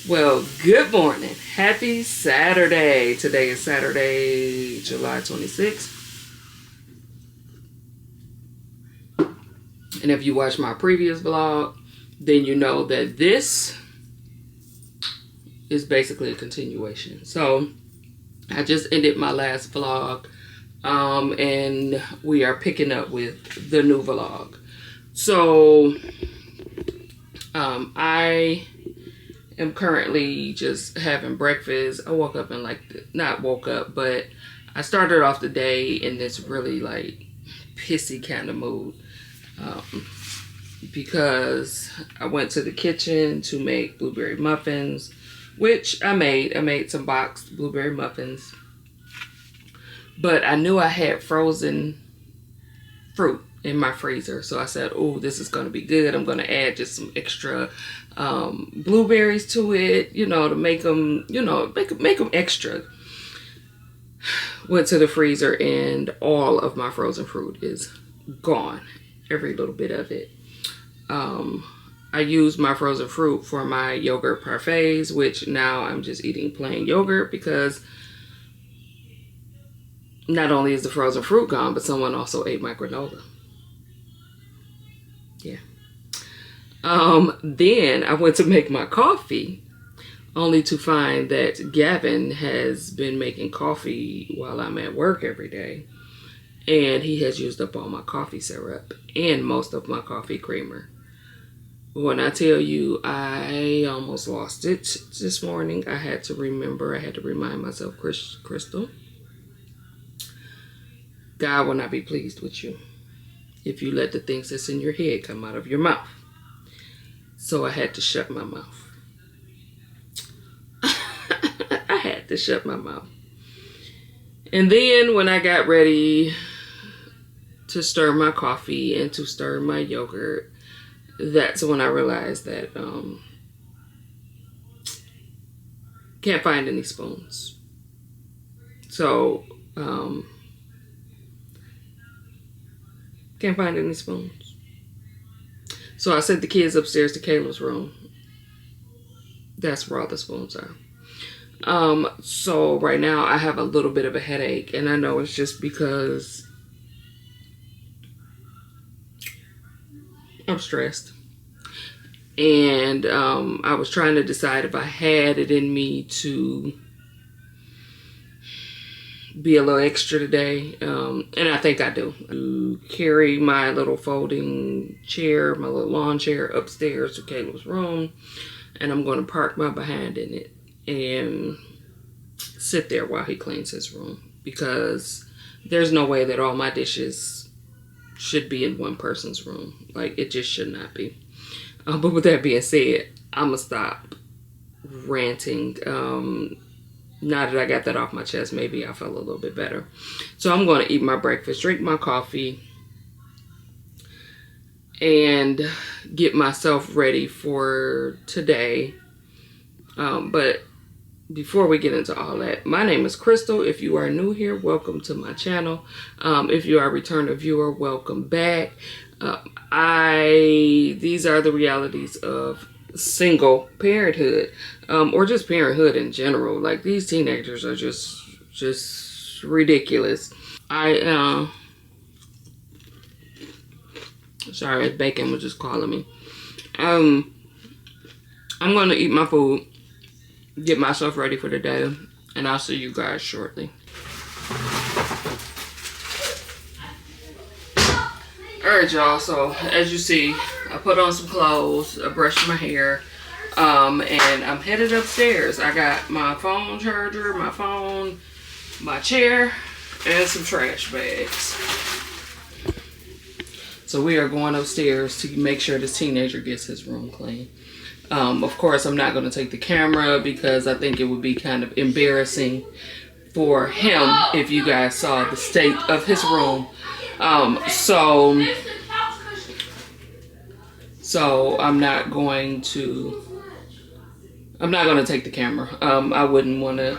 Well, good morning. Happy Saturday. Today is Saturday, July 26th. And if you watched my previous vlog, then you know that this is basically a continuation. So, I just ended my last vlog, and we are picking up with the new vlog. So, I am currently just having breakfast. I woke up and not woke up, but I started off the day in this really pissy kind of mood, because I went to the kitchen to make blueberry muffins, which I made some boxed blueberry muffins, but I knew I had frozen fruit in my freezer. So I said, oh, this is going to be good. I'm going to add just some extra blueberries to it, to make them, make them extra. Went to the freezer and all of my frozen fruit is gone. Every little bit of it. I used my frozen fruit for my yogurt parfaits, which now I'm just eating plain yogurt because not only is the frozen fruit gone, but someone also ate my granola. Yeah. Then I went to make my coffee, only to find that Gavin has been making coffee while I'm at work every day. And he has used up all my coffee syrup and most of my coffee creamer. When I tell you I almost lost it this morning, I had to remind myself, Crystal, God will not be pleased with you if you let the things that's in your head come out of your mouth. So I had to shut my mouth. I had to shut my mouth. And then when I got ready to stir my coffee and to stir my yogurt, that's when I realized that can't find any spoons. So can't find any spoons. So I sent the kids upstairs to Kayla's room. That's where all the spoons are. So right now I have a little bit of a headache, and I know it's just because I'm stressed. And I was trying to decide if I had it in me to be a little extra today, and I think I do. To carry my little folding chair, my little lawn chair upstairs to Caleb's room, and I'm going to park my behind in it and sit there while he cleans his room, because there's no way that all my dishes should be in one person's room. It just should not be. But with that being said, I'm going to stop ranting. Now that I got that off my chest, maybe I feel a little bit better. So I'm going to eat my breakfast, drink my coffee, and get myself ready for today. But before we get into all that, my name is Crystal. If you are new here, welcome to my channel. If you are a returning viewer, welcome back. These are the realities of single parenthood, or just parenthood in general. These teenagers are just ridiculous. Sorry, Bacon was just calling me. I'm gonna eat my food, get myself ready for the day, and I'll see you guys shortly. Alright, y'all, so as you see, I put on some clothes, I brushed my hair, and I'm headed upstairs. I got my phone charger, my phone, my chair, and some trash bags. So we are going upstairs to make sure this teenager gets his room clean. Of course, I'm not going to take the camera because I think it would be kind of embarrassing for him if you guys saw the state of his room. So I'm not going to take the camera. I wouldn't want to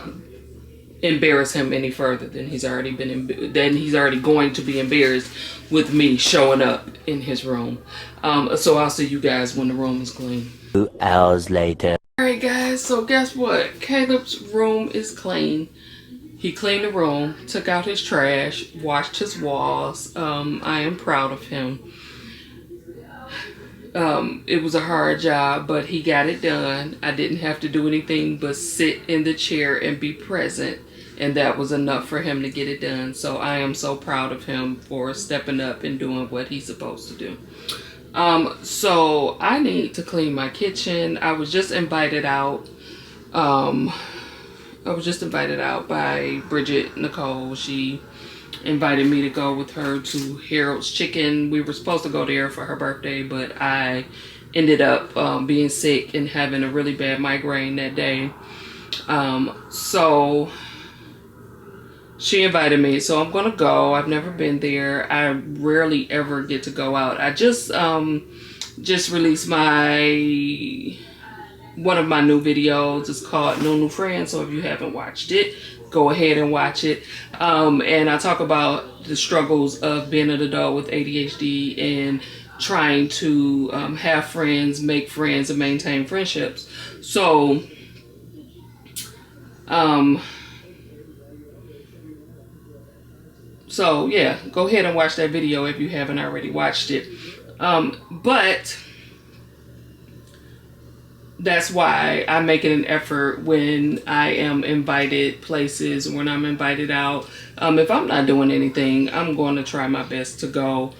embarrass him any further than he's already going to be embarrassed with me showing up in his room. So I'll see you guys when the room is clean. 2 hours later. Alright guys, guys, so guess what? Caleb's room is clean. He cleaned the room, took out his trash, washed his walls. I am proud of him. It was a hard job, but he got it done. I didn't have to do anything but sit in the chair and be present, and that was enough for him to get it done. So I am so proud of him for stepping up and doing what he's supposed to do. So I need to clean my kitchen. I was just invited out. By Bridget Nicole. She invited me to go with her to Harold's Chicken. We were supposed to go there for her birthday, but I ended up being sick and having a really bad migraine that day. So she invited me, so I'm gonna go. I've never been there. I rarely ever get to go out. I just released one of my new videos. It's called No New Friends, so if you haven't watched it, go ahead and watch it. And I talk about the struggles of being an adult with ADHD and trying to have friends, make friends, and maintain friendships. So yeah, go ahead and watch that video if you haven't already watched it. But that's why I make it an effort when I am invited places, when I'm invited out. If I'm not doing anything, I'm going to try my best to go.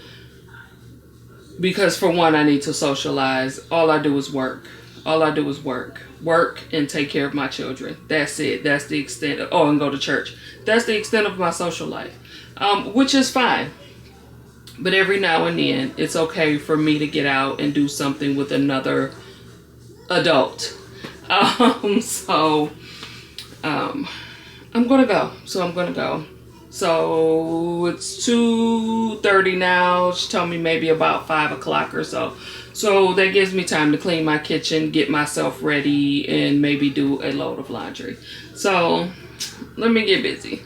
Because for one, I need to socialize. All I do is work. Work and take care of my children. That's it. That's the extent of, and go to church. That's the extent of my social life, which is fine. But every now and then, it's okay for me to get out and do something with another adult. I'm gonna go. So it's 2:30 now. She told me maybe about 5 o'clock or so. So that gives me time to clean my kitchen, get myself ready, and maybe do a load of laundry. So let me get busy.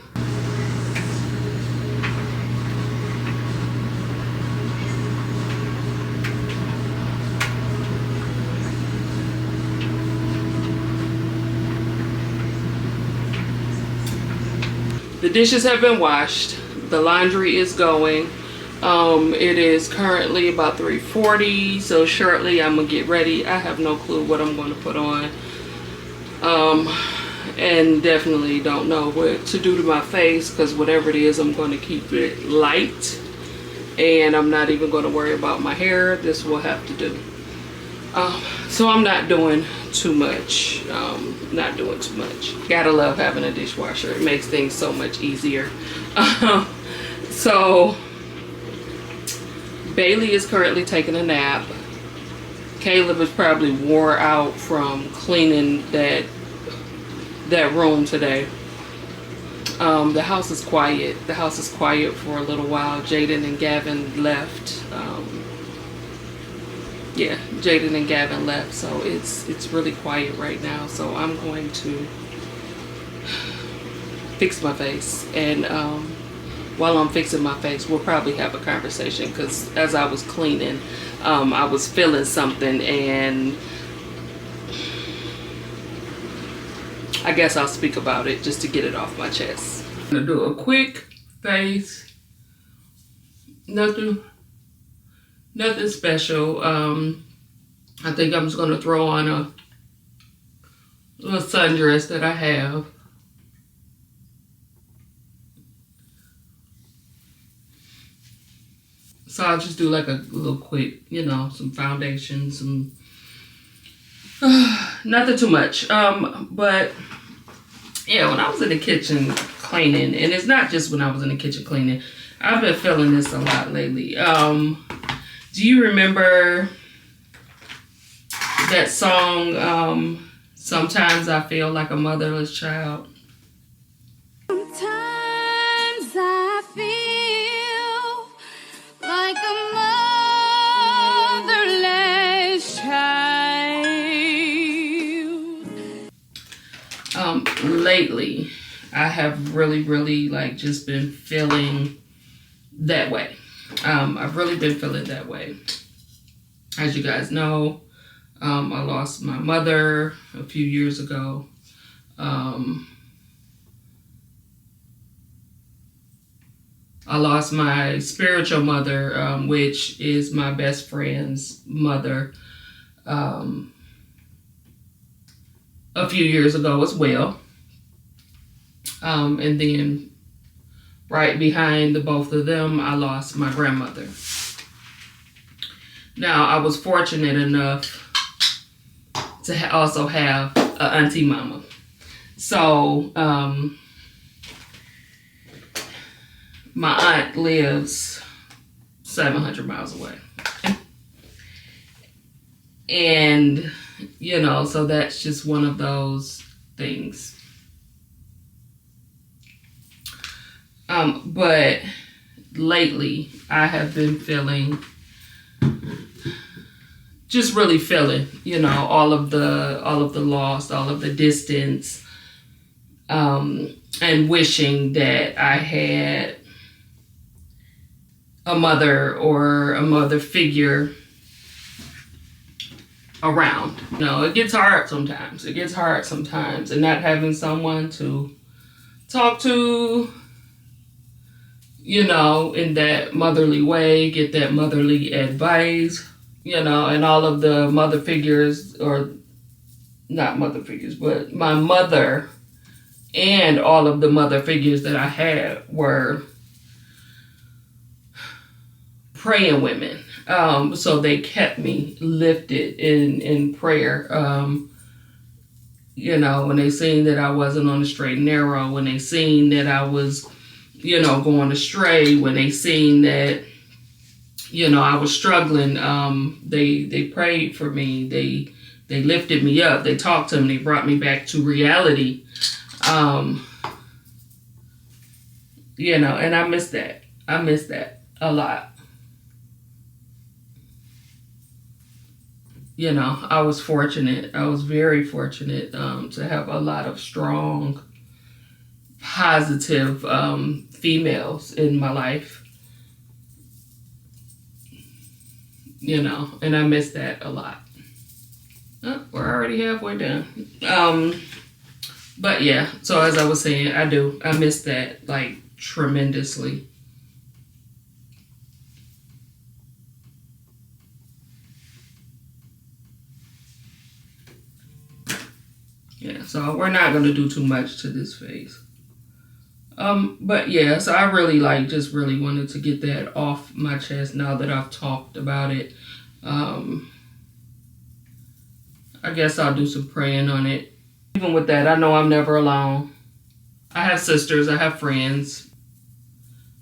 The dishes have been washed. The laundry is going. It is currently about 3:40, so shortly I'm gonna get ready. I have no clue what I'm gonna put on. And definitely don't know what to do to my face, because whatever it is, I'm going to keep it light. And I'm not even going to worry about my hair. This will have to do. So I'm not doing too much. Gotta love having a dishwasher. It makes things so much easier. So Bailey is currently taking a nap. Caleb is probably wore out from cleaning that room today. The house is quiet. The house is quiet for a little while. Jaden and Gavin left. Jaden and Gavin left, so it's really quiet right now. So I'm going to fix my face, and while I'm fixing my face, we'll probably have a conversation, because as I was cleaning, I was feeling something, and I guess I'll speak about it just to get it off my chest. I'm gonna do a quick face, nothing special. I think I'm just gonna throw on a little sundress that I have. So I'll just do like a little quick, some foundation, some nothing too much. But yeah, when I was in the kitchen cleaning, and it's not just when I was in the kitchen cleaning, I've been feeling this a lot lately. Do you remember that song, Sometimes I Feel Like a Motherless Child? Sometimes I feel like a motherless child. Lately, I have really just been feeling that way. I've really been feeling that way. As you guys know, I lost my mother a few years ago. I lost my spiritual mother, which is my best friend's mother, a few years ago as well. And then right behind the both of them, I lost my grandmother. Now, I was fortunate enough to also have an auntie mama. So, my aunt lives 700 miles away. And, you know, so that's just one of those things. But lately, I have been feeling, just really feeling, you know, all of the loss, all of the distance, and wishing that I had a mother or a mother figure around. You know, it gets hard sometimes. And not having someone to talk to, you know, in that motherly way, get that motherly advice, you know, and all of the mother figures, or not mother figures, but my mother and all of the mother figures that I had were praying women. So they kept me lifted in prayer. You know, when they seen that I wasn't on the straight and narrow, when they seen that I was, you know, going astray, when they seen that, you know, I was struggling, they prayed for me. They lifted me up. They talked to me. They brought me back to reality. You know, and I miss that. I miss that a lot. You know, I was fortunate. I was very fortunate to have a lot of strong, positive females in my life. You know, and I miss that a lot. Oh, we're already halfway done. But yeah, so as I was saying, I miss that, like, tremendously. Yeah, so we're not going to do too much to this phase. But yeah, so I really just really wanted to get that off my chest now that I've talked about it. I guess I'll do some praying on it. Even with that, I know I'm never alone. I have sisters, I have friends,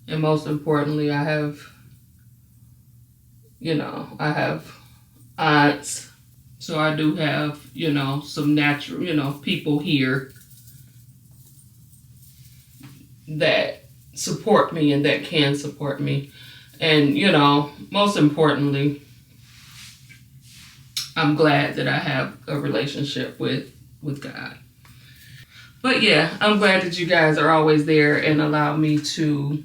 and most importantly, I have, you know, I have aunts. So I do have, you know, some natural, you know, people here that support me and that can support me. And, you know, most importantly, I'm glad that I have a relationship with God. But yeah, I'm glad that you guys are always there and allow me to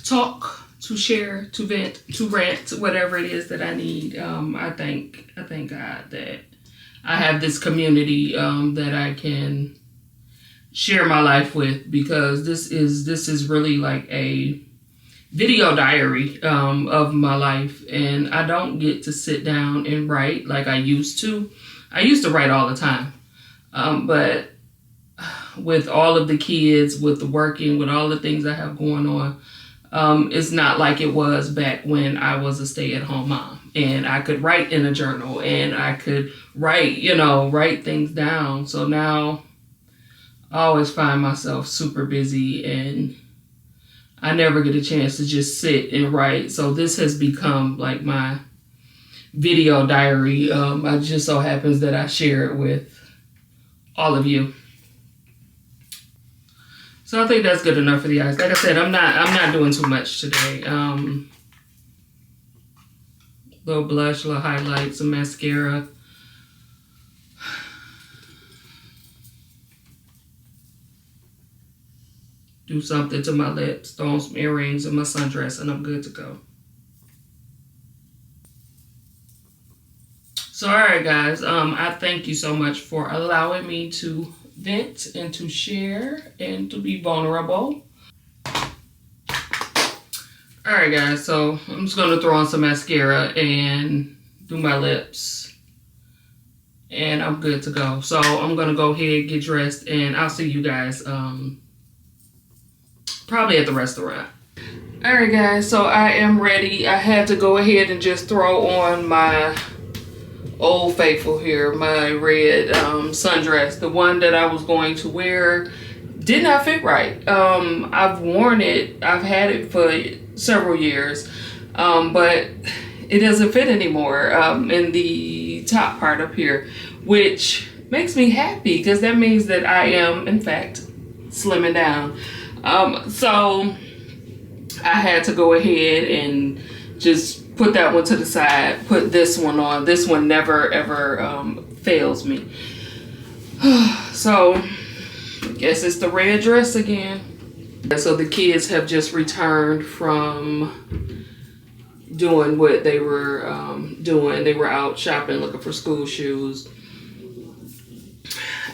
talk, to share, to vent, to rant, whatever it is that I need. I thank God that I have this community that I can share my life with, because this is really like a video diary of my life, and I don't get to sit down and write like I used to. I used to write all the time, but with all of the kids, with the working, with all the things I have going on, it's not like it was back when I was a stay-at-home mom and I could write in a journal and I could write things down. So now I always find myself super busy and I never get a chance to just sit and write. So this has become like my video diary. It just so happens that I share it with all of you. So I think that's good enough for the eyes. Like I said, I'm not doing too much today. Little blush, little highlights, some mascara. Do something to my lips, throw on some earrings and my sundress, and I'm good to go. So, all right, guys. I thank you so much for allowing me to vent and to share and to be vulnerable. All right, guys. So I'm just gonna throw on some mascara and do my lips, and I'm good to go. So I'm gonna go ahead, get dressed, and I'll see you guys probably at the restaurant. All right, guys. So I am ready. I had to go ahead and just throw on my Old Faithful here, my red sundress. The one that I was going to wear did not fit right. I've worn it. I've had it for several years, but it doesn't fit anymore in the top part up here, which makes me happy because that means that I am, in fact, slimming down. So I had to go ahead and just put that one to the side, put this one on. This one never ever fails me. So I guess it's the red dress again. So the kids have just returned from doing what they were doing. They were out shopping, looking for school shoes.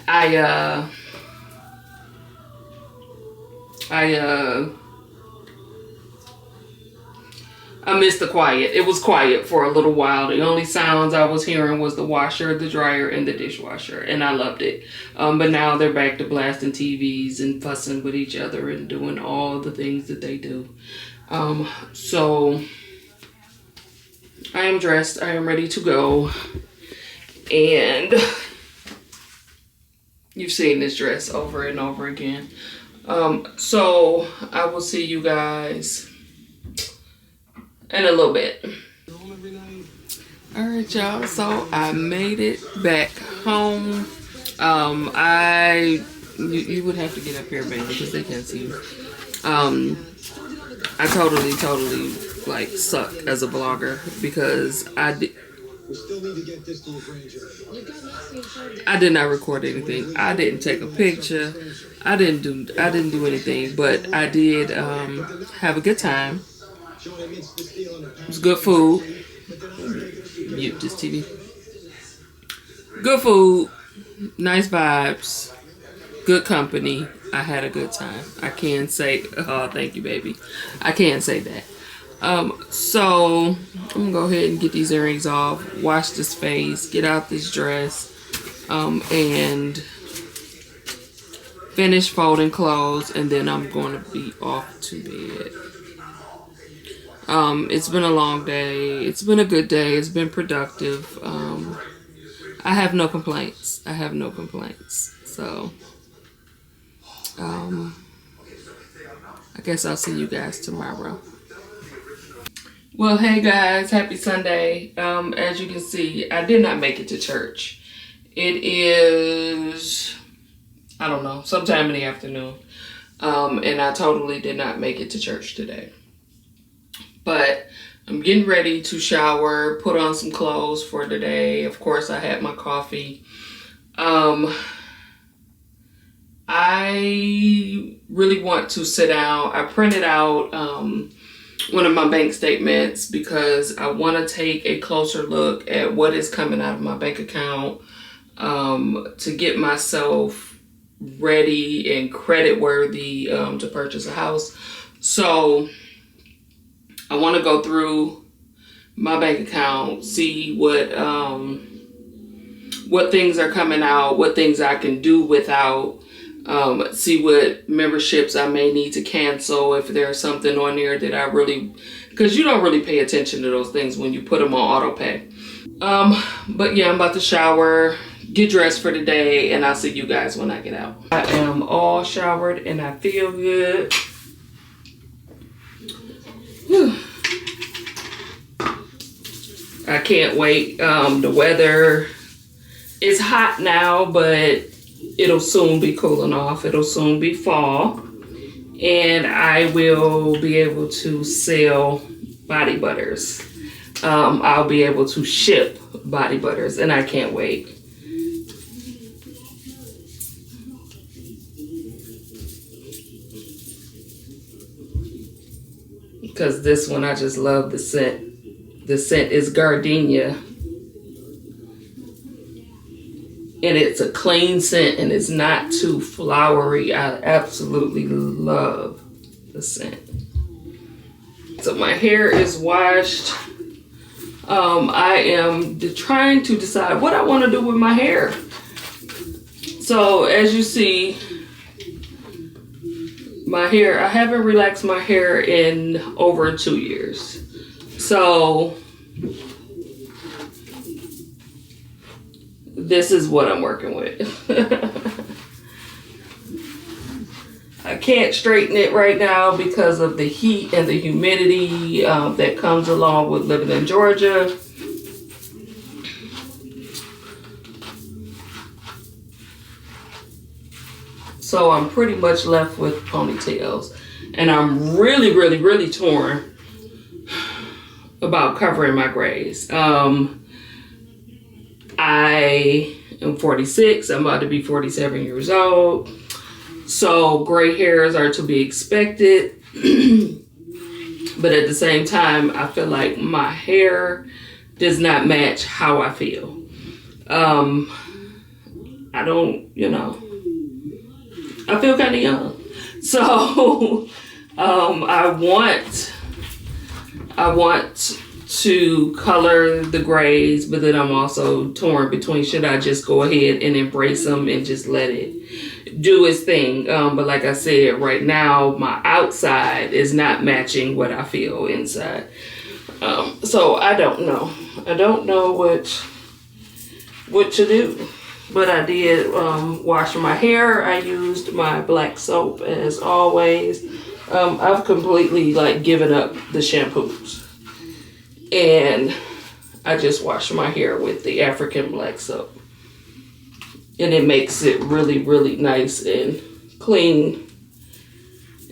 I missed the quiet. It was quiet for a little while. The only sounds I was hearing was the washer, the dryer, and the dishwasher, and I loved it. But now they're back to blasting TVs and fussing with each other and doing all the things that they do. So I am dressed. I am ready to go. And you've seen this dress over and over again. So I will see you guys in a little bit. All right, y'all. So I made it back home. You would have to get up here, baby, because they can't see you. I totally like suck as a vlogger because I did not record anything. I didn't take a picture. I didn't do anything, but I did have a good time. It was good food. Mute this TV. Good food, nice vibes, good company. I had a good time. I can say, oh, thank you, baby. I can say that. So I'm gonna go ahead and get these earrings off, wash this face, get out this dress, and finish folding clothes, and then I'm going to be off to bed. It's been a long day. It's been a good day. It's been productive. I have no complaints. So, I guess I'll see you guys tomorrow. Well, hey guys, happy Sunday. As you can see, I did not make it to church. It is, I don't know, sometime in the afternoon. And I totally did not make it to church today. But I'm getting ready to shower, put on some clothes for today. Of course, I had my coffee. I really want to sit down. I printed out one of my bank statements because I want to take a closer look at what is coming out of my bank account to get myself ready and credit worthy to purchase a house. So I want to go through my bank account, see what things are coming out, what things I can do without, see what memberships I may need to cancel if there's something on there that I really, because you don't really pay attention to those things when you put them on auto pay. But yeah, I'm about to shower, get dressed for the day, and I'll see you guys when I get out. I am all showered and I feel good. Whew. I can't wait. The weather is hot now, but it'll soon be cooling off. It'll soon be fall. And I will be able to sell body butters. I'll be able to ship body butters, and I can't wait. Because this one, I just love the scent. The scent is gardenia. and it's a clean scent and it's not too flowery. I absolutely love the scent. So my hair is washed. I am trying to decide what I want to do with my hair. So as you see, my hair, I haven't relaxed my hair in over 2 years. So this is what I'm working with. I can't straighten it right now because of the heat and the humidity that comes along with living in Georgia. So I'm pretty much left with ponytails. And I'm really, really, really torn about covering my grays. I am 46. I'm about to be 47 years old. So gray hairs are to be expected. But at the same time, I feel like my hair does not match how I feel. I don't, I feel kind of young. So I want to color the grays, but then I'm also torn between should I just go ahead and embrace them and just let it do its thing. But like I said, right now my outside is not matching what I feel inside. So I don't know. I don't know what to do. But I did wash my hair. I used my black soap as always. I've completely given up the shampoos. And I just wash my hair with the African black soap. And it makes it really, really nice and clean.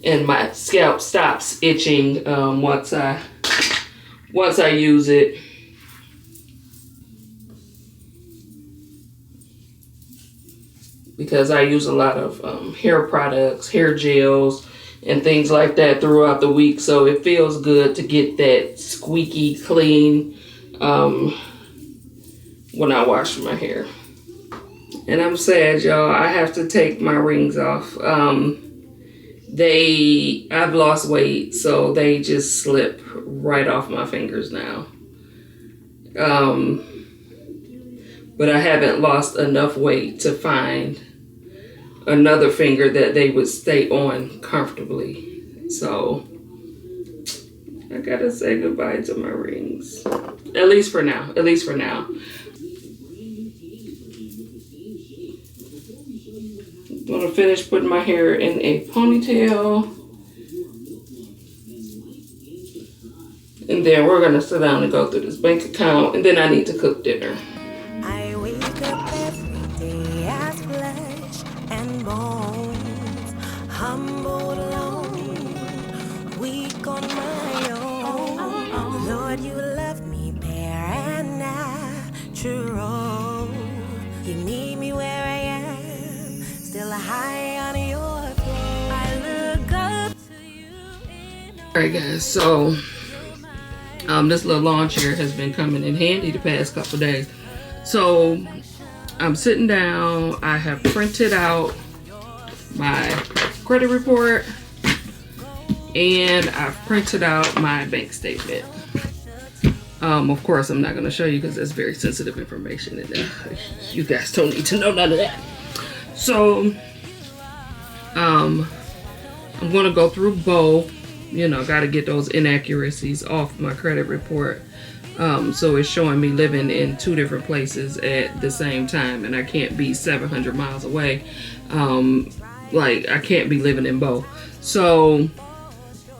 And my scalp stops itching once I use it. Because I use a lot of hair products, hair gels, and things like that throughout the week. So it feels good to get that squeaky clean when I wash my hair. And I'm sad, y'all. I have to take my rings off. I've lost weight, so they just slip right off my fingers now. But I haven't lost enough weight to find another finger that they would stay on comfortably. So I gotta say goodbye to my rings. At least for now. I'm gonna finish putting my hair in a ponytail. And then we're gonna sit down and go through this bank account, and then I need to cook dinner. I wake up every day as flesh and bones, humbled alone, weak on my own. Lord, you left me bare and natural. You need me where I am, still high on your throne. I look up to you. Alright guys, so this little lawn chair has been coming in handy the past couple of days. So I'm sitting down. I have printed out my credit report and I've printed out my bank statement. Of course, I'm not going to show you because that's very sensitive information and you guys don't need to know none of that. So I'm going to go through both. Got to get those inaccuracies off my credit report. So it's showing me living in 2 different places at the same time, and I can't be 700 miles away. I can't be living in both. So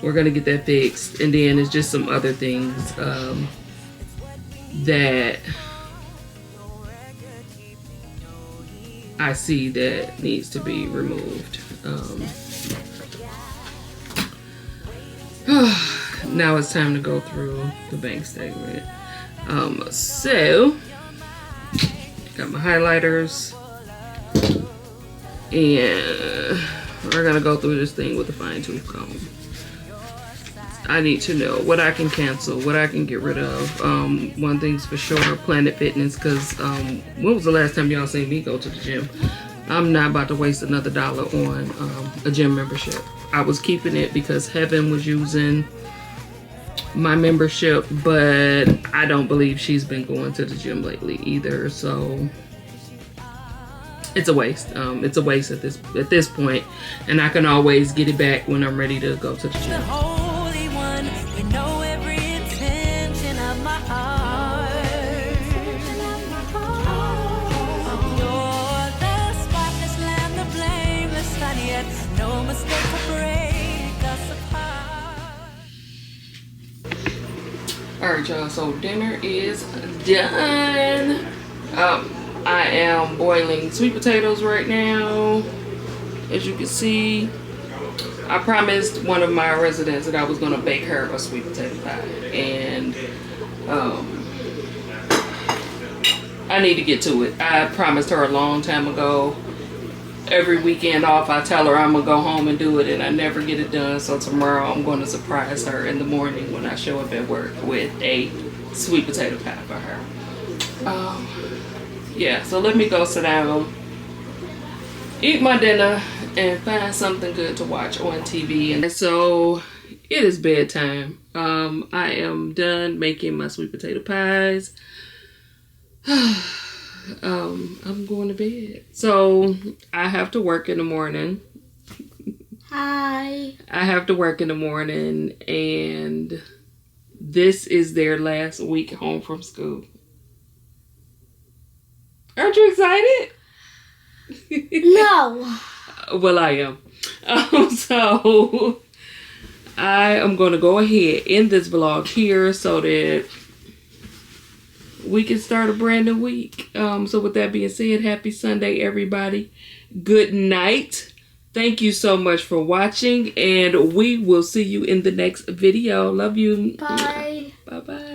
we're gonna get that fixed, and then it's just some other things that I see that needs to be removed. Now it's time to go through the bank statement. So got my highlighters, and we're gonna go through this thing with a fine-tooth comb. I need to know what I can cancel, what I can get rid of. One thing's for sure, Planet Fitness, because when was the last time y'all seen me go to the gym? I'm not about to waste another dollar on a gym membership. I was keeping it because Heaven was using my membership, but I don't believe she's been going to the gym lately either, so it's a waste. It's a waste at this point, and I can always get it back when I'm ready to go to the gym. Alright, y'all, so dinner is done. I am boiling sweet potatoes right now. As you can see, I promised one of my residents that I was going to bake her a sweet potato pie. And I need to get to it. I promised her a long time ago. Every weekend off, I tell her I'm going to go home and do it, and I never get it done. So tomorrow I'm going to surprise her in the morning when I show up at work with a sweet potato pie for her. Yeah, so let me go sit down, eat my dinner, and find something good to watch on TV. And so it is bedtime. I am done making my sweet potato pies. I'm going to bed. So I have to work in the morning. Hi. I have to work in the morning, and this is their last week home from school. Aren't you excited? No. Well, I am. So I am going to go ahead in this vlog here so that we can start a brand new week. So with that being said, happy Sunday, everybody. Good night. Thank you so much for watching, and we will see you in the next video. Love you. Bye. Bye-bye.